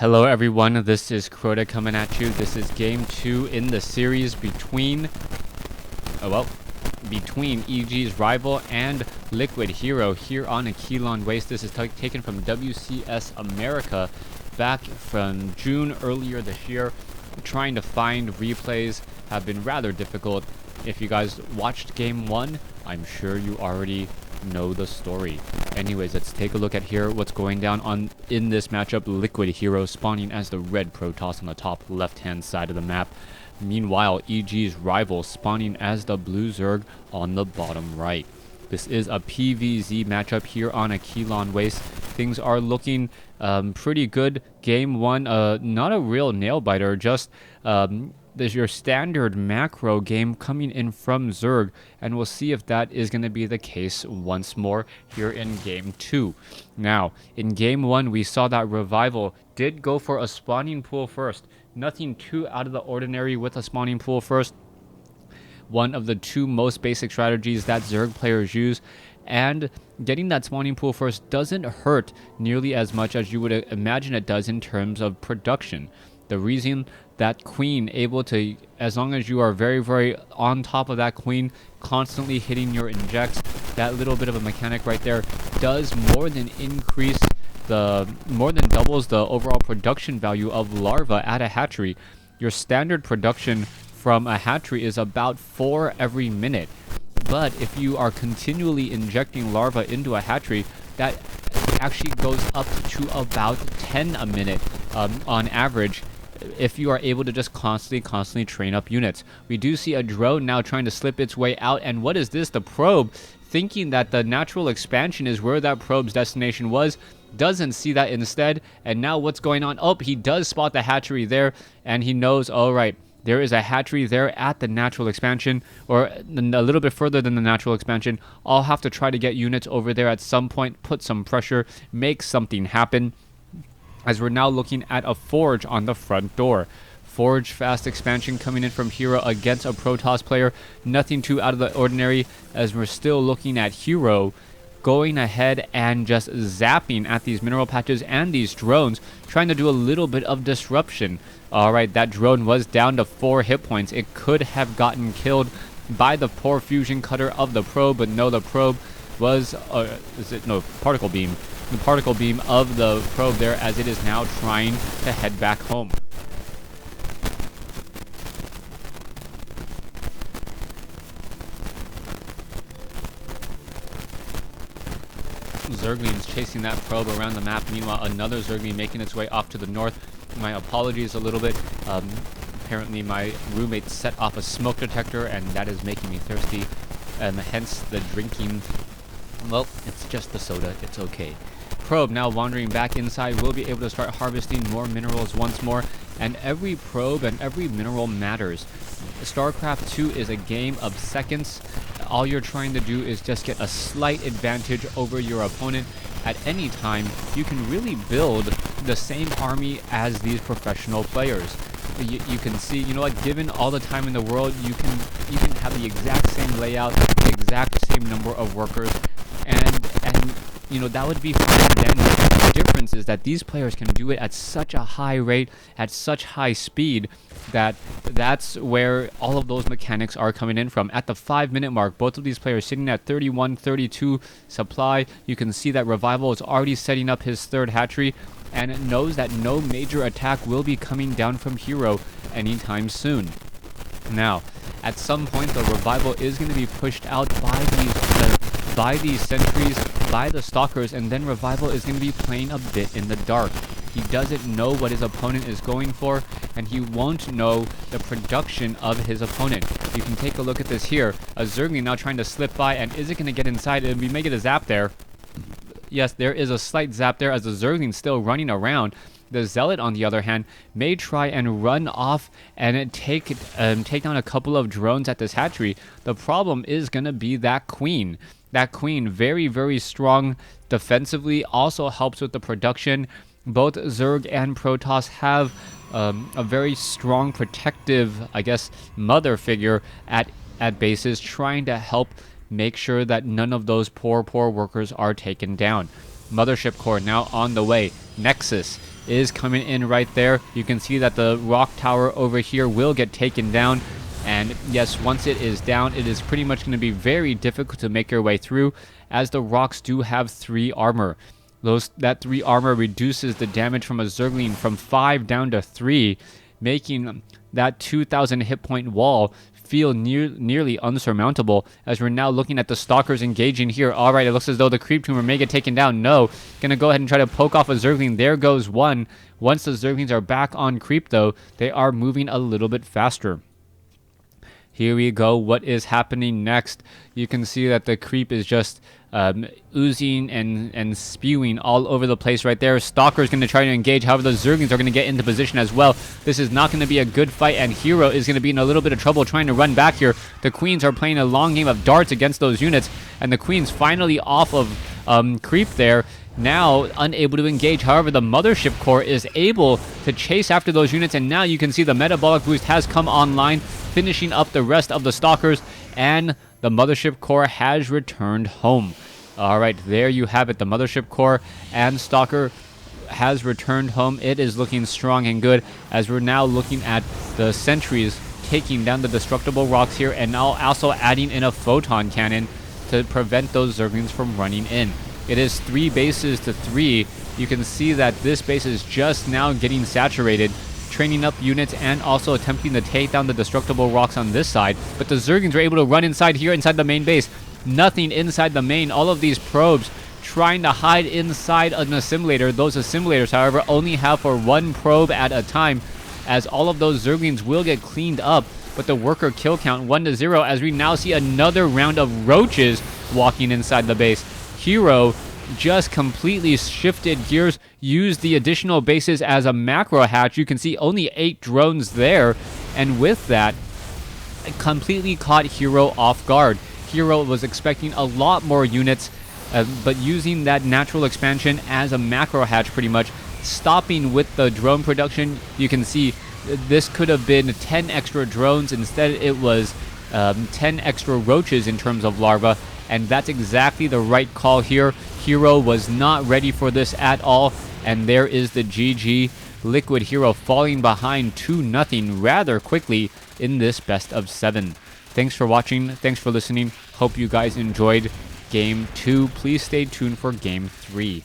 Hello everyone, this is Crota coming at you. This is game 2 in the series between EG's rival and Liquid Hero here on Aquilon Waste. This is taken from WCS America back from June earlier this year. Trying to find replays have been rather difficult. If you guys watched game 1, I'm sure you already know the story. Anyways, let's take a look at here what's going down in this matchup. Liquid Hero spawning as the red Protoss on the top left hand side of the map. Meanwhile, EG's rival spawning as the blue Zerg on the bottom right. This is a PvZ matchup here on Aquilon Waste. Things are looking pretty good. Game 1, not a real nail biter, just there's your standard macro game coming in from Zerg, and we'll see if that is going to be the case once more here in game 2. Now, in game 1, we saw that Revival did go for a spawning pool first. Nothing too out of the ordinary with a spawning pool first. One of the two most basic strategies that Zerg players use, and getting that spawning pool first doesn't hurt nearly as much as you would imagine it does in terms of production. The reason that queen able to, as long as you are very on top of that queen, constantly hitting your injects, that little bit of a mechanic right there does more than doubles the overall production value of larva at a hatchery. Your standard production from a hatchery is about 4 every minute, but if you are continually injecting larva into a hatchery, that actually goes up to about 10 a minute on average, if you are able to just constantly train up units. We do see a drone now trying to slip its way out, and what is this? The probe, thinking that the natural expansion is where that probe's destination was, doesn't see that instead. And now what's going on? Oh, he does spot the hatchery there, and he knows, all right, there is a hatchery there at the natural expansion, or a little bit further than the natural expansion. I'll have to try to get units over there at some point, put some pressure, make something happen, as we're now looking at a forge on the front door. Forge fast expansion coming in from Hero against a Protoss player. Nothing too out of the ordinary, as we're still looking at Hero going ahead and just zapping at these mineral patches and these drones, trying to do a little bit of disruption. Alright, that drone was down to 4 hit points. It could have gotten killed by the poor fusion cutter of the probe, but no, the probe was particle beam. The particle beam of the probe there, as it is now trying to head back home. Zerglings chasing that probe around the map. Meanwhile, another Zergling making its way off to the north. My apologies a little bit. Apparently my roommate set off a smoke detector, and that is making me thirsty, and hence the drinking. Well, it's just the soda, it's okay. Probe now wandering back inside will be able to start harvesting more minerals once more, and every probe and every mineral matters. StarCraft 2 is a game of seconds. All you're trying to do is just get a slight advantage over your opponent. At any time, you can really build the same army as these professional players. You can see, you know what, given all the time in the world, you can have the exact same layout, the exact same number of workers, and you know, that would be fine then. The difference is that these players can do it at such a high rate, at such high speed, that's where all of those mechanics are coming in from. At the 5-minute mark, both of these players sitting at 31-32 supply. You can see that Revival is already setting up his third hatchery, and knows that no major attack will be coming down from Hero anytime soon. Now, at some point, the Revival is going to be pushed out by these sentries, by the stalkers, and then Revival is going to be playing a bit in the dark. He doesn't know what his opponent is going for, and he won't know the production of his opponent. You can take a look at this here. A Zergling now trying to slip by, and is it going to get inside? We may get a zap there. Yes, there is a slight zap there as the Zergling's still running around. The Zealot, on the other hand, may try and run off and take down a couple of drones at this hatchery. The problem is going to be that queen. That queen, very strong defensively, also helps with the production. Both Zerg and Protoss have a very strong protective, I guess, mother figure at bases, trying to help make sure that none of those poor workers are taken down. Mothership core now on the way. Nexus is coming in right there. You can see that the rock tower over here will get taken down. And yes, once it is down, it is pretty much going to be very difficult to make your way through, as the rocks do have 3 armor. That 3 armor reduces the damage from a Zergling from 5 down to 3, making that 2,000 hit point wall feel nearly unsurmountable, as we're now looking at the Stalkers engaging here. Alright, it looks as though the Creep Tumor may get taken down. No, gonna go ahead and try to poke off a Zergling. There goes one. Once the Zerglings are back on creep, though, they are moving a little bit faster. Here we go. What is happening next? You can see that the creep is just oozing and spewing all over the place right there. Stalker is going to try to engage. However, the Zerglings are going to get into position as well. This is not going to be a good fight, and Hero is going to be in a little bit of trouble trying to run back here. The Queens are playing a long game of darts against those units, and the Queens finally off of creep there. Now unable to engage. However, the Mothership Core is able to chase after those units, and now you can see the metabolic boost has come online, finishing up the rest of the Stalkers, and the Mothership Core has returned home. Alright, there you have it. The Mothership Core and Stalker has returned home. It is looking strong and good, as we're now looking at the sentries taking down the destructible rocks here, and now also adding in a photon cannon to prevent those Zerglings from running in. It is 3 bases to 3. You can see that this base is just now getting saturated, training up units and also attempting to take down the destructible rocks on this side. But the Zerglings are able to run inside here, inside the main base. Nothing inside the main. All of these probes trying to hide inside an assimilator. Those assimilators, however, only have for 1 probe at a time, as all of those Zerglings will get cleaned up. But the worker kill count 1-0, as we now see another round of roaches walking inside the base. Hero just completely shifted gears, used the additional bases as a macro hatch. You can see only 8 drones there, and with that, it completely caught Hero off guard. Hero was expecting a lot more units, but using that natural expansion as a macro hatch, pretty much stopping with the drone production. You can see this could have been 10 extra drones. Instead, it was 10 extra roaches in terms of larvae, and that's exactly the right call here. Hero was not ready for this at all, and there is the GG. Liquid Hero falling behind 2-0 rather quickly in this best of 7. Thanks for watching. Thanks for listening. Hope you guys enjoyed Game 2. Please stay tuned for Game 3.